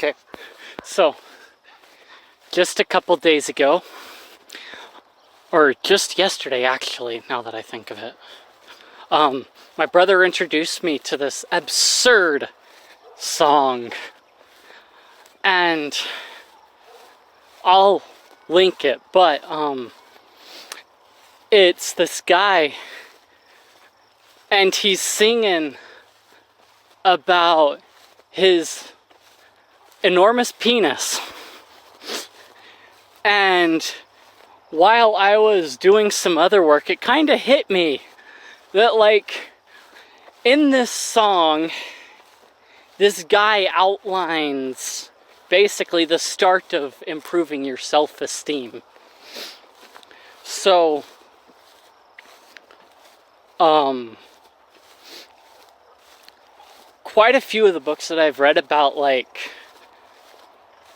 Okay, so just a couple days ago, or just yesterday actually, now that I think of it, my brother introduced me to this absurd song, and I'll link it, but it's this guy, and he's singing about his enormous penis. And while I was doing some other work, it kind of hit me that, like, in this song, this guy outlines basically the start of improving your self-esteem. So, quite a few of the books that I've read about, like,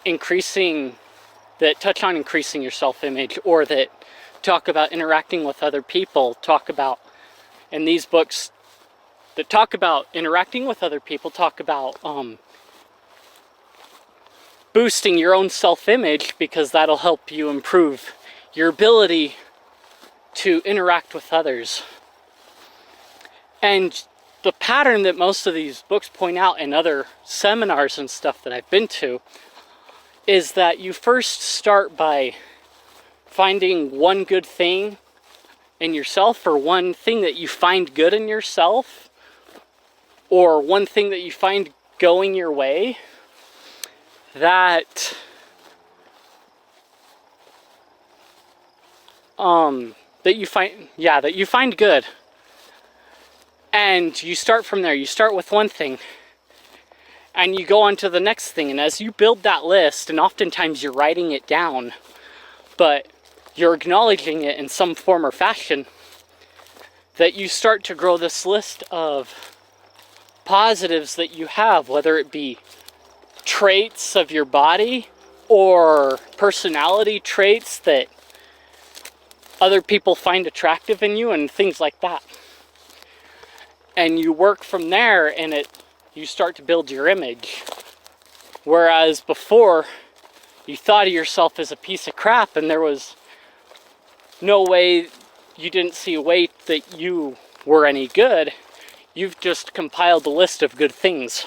that touch on increasing your self-image, or that talk about interacting with other people, and these books that talk about interacting with other people talk about boosting your own self-image, because that'll help you improve your ability to interact with others. And the pattern that most of these books point out in other seminars and stuff that I've been to is that you first start by finding one good thing in yourself, or one thing that you find good in yourself, or one thing that you find going your way that you find good. And you start from there. You start with one thing, and you go on to the next thing. And as you build that list, and oftentimes you're writing it down, but you're acknowledging it in some form or fashion, that you start to grow this list of positives that you have, whether it be traits of your body or personality traits that other people find attractive in you, and things like that. And you work from there, and you start to build your image. Whereas before, you thought of yourself as a piece of crap, and there was no way, you didn't see a way that you were any good. You've just compiled a list of good things.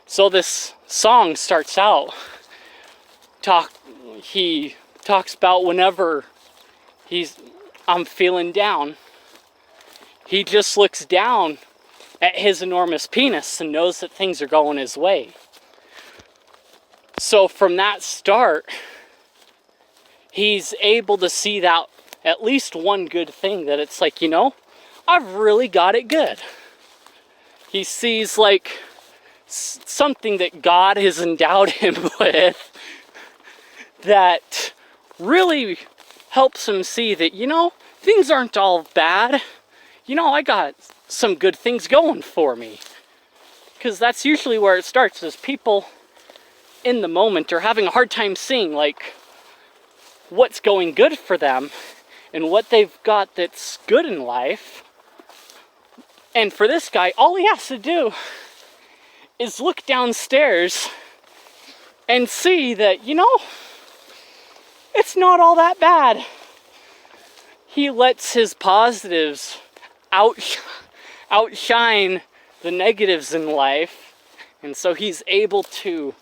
So this song starts out, he talks about whenever I'm feeling down, he just looks down at his enormous penis and knows that things are going his way. So from that start, he's able to see that at least one good thing, that it's like, I've really got it good. He sees, like, something that God has endowed him with that really helps him see that, things aren't all bad. I got some good things going for me. Because that's usually where it starts, is people in the moment are having a hard time seeing, like, what's going good for them and what they've got that's good in life. And for this guy, all he has to do is look downstairs and see that, it's not all that bad. He lets his positives outshine the negatives in life, and so he's able to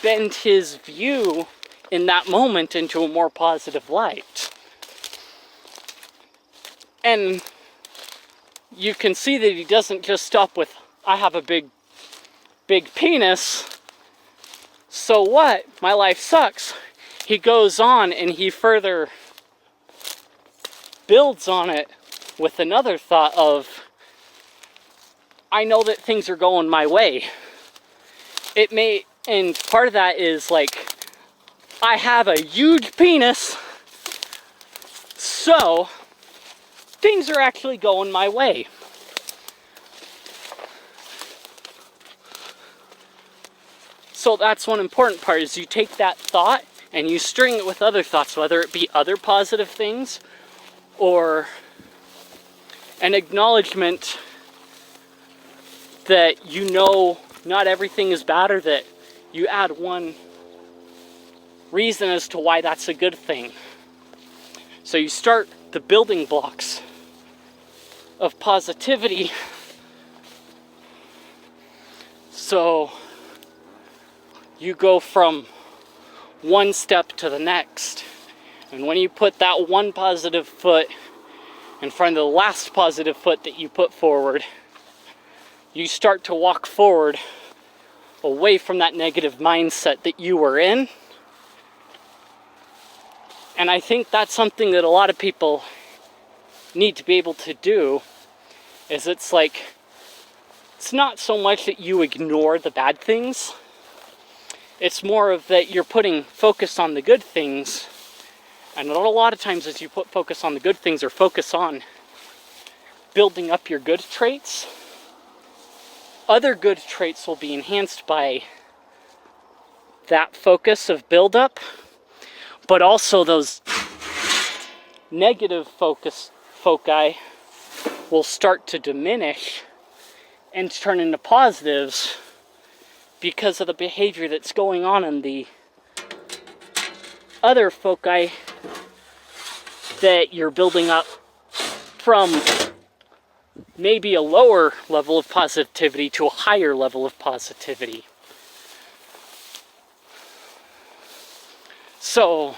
bend his view in that moment into a more positive light. And you can see that he doesn't just stop with, I have a big penis, so what? My life sucks. He goes on and he further builds on it with another thought of, I know that things are going my way. And part of that is, like, I have a huge penis, so things are actually going my way. So that's one important part, is you take that thought and you string it with other thoughts, whether it be other positive things or an acknowledgement that not everything is bad, or that you add one reason as to why that's a good thing. So you start the building blocks of positivity. So you go from one step to the next. And when you put that one positive foot in front of the last positive foot that you put forward, you start to walk forward away from that negative mindset that you were in. And I think that's something that a lot of people need to be able to do, is it's not so much that you ignore the bad things. It's more of that you're putting focus on the good things. And a lot of times as you put focus on the good things, or focus on building up your good traits, other good traits will be enhanced by that focus of build-up, but also those negative foci will start to diminish and turn into positives because of the behavior that's going on in the other foci that you're building up from maybe a lower level of positivity to a higher level of positivity. So,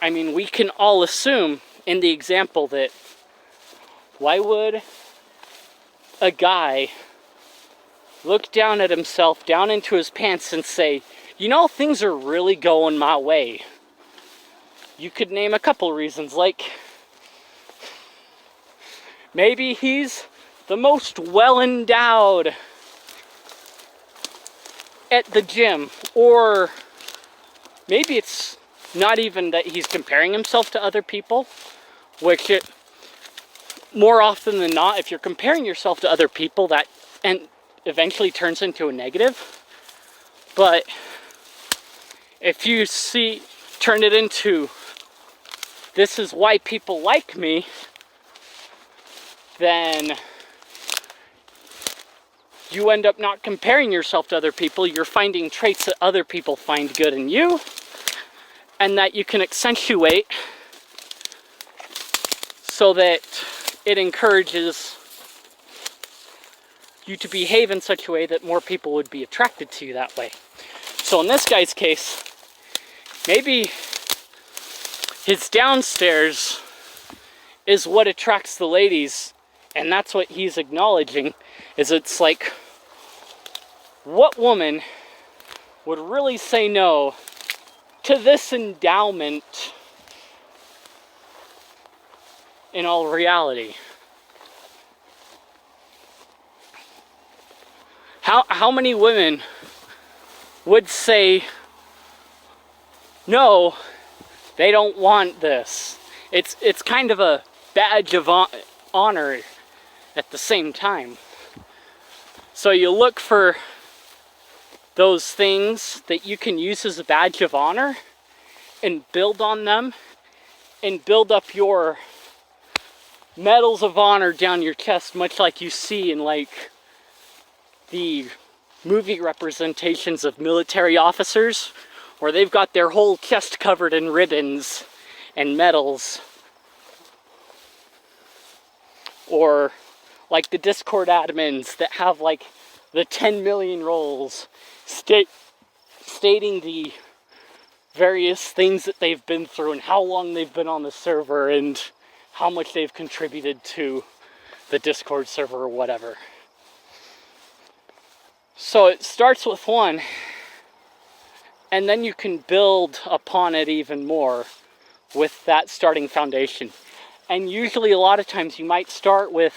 I mean, we can all assume in the example that why would a guy look down at himself, down into his pants, and say, you know, things are really going my way? You could name a couple reasons, like maybe he's the most well-endowed at the gym, or maybe it's not even that he's comparing himself to other people, which more often than not, if you're comparing yourself to other people, that and eventually turns into a negative. But if you turn it into, this is why people like me, then you end up not comparing yourself to other people. You're finding traits that other people find good in you, and that you can accentuate so that it encourages you to behave in such a way that more people would be attracted to you that way. So in this guy's case, maybe his downstairs is what attracts the ladies, and that's what he's acknowledging, is it's like, what woman would really say no to this endowment in all reality? How many women would say no, they don't want this? It's kind of a badge of honor at the same time. So you look for those things that you can use as a badge of honor and build on them and build up your medals of honor down your chest, much like you see in like the movie representations of military officers, where they've got their whole chest covered in ribbons and medals. Or like the Discord admins that have like the 10 million roles stating the various things that they've been through and how long they've been on the server and how much they've contributed to the Discord server or whatever. So it starts with one, and then you can build upon it even more with that starting foundation. And usually a lot of times you might start with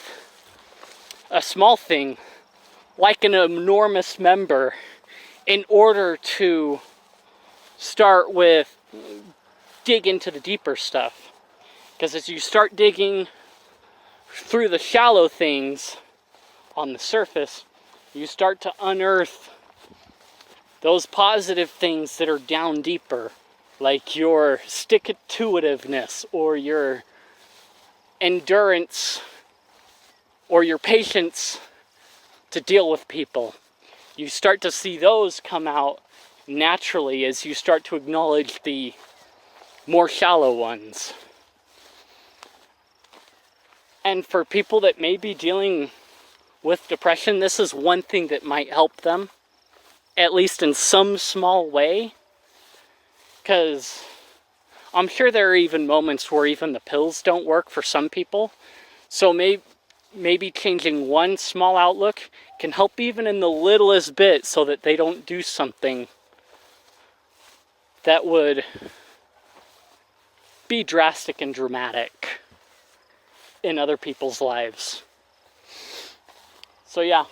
a small thing, like an enormous member, in order to start with, dig into the deeper stuff. Because as you start digging through the shallow things on the surface, you start to unearth those positive things that are down deeper, like your stick-to-itiveness, or your endurance, or your patience to deal with people. you start to see those come out naturally as you start to acknowledge the more shallow ones. And for people that may be dealing with depression, this is one thing that might help them, at least in some small way. Because I'm sure there are even moments where even the pills don't work for some people. So maybe changing one small outlook can help even in the littlest bit, so that they don't do something that would be drastic and dramatic in other people's lives. So yeah,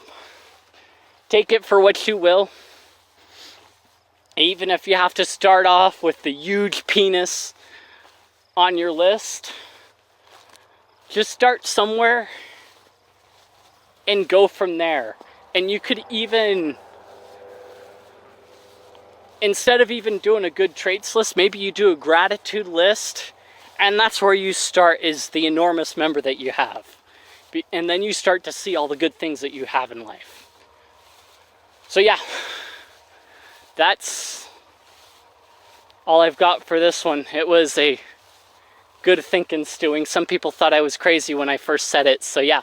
take it for what you will. Even if you have to start off with the huge penis on your list, just start somewhere and go from there. And you could even, instead of even doing a good traits list, maybe you do a gratitude list, and that's where you start, is the enormous member that you have. And then you start to see all the good things that you have in life. So yeah, that's all I've got for this one. It was a good thinking, stewing. Some people thought I was crazy when I first said it, so yeah.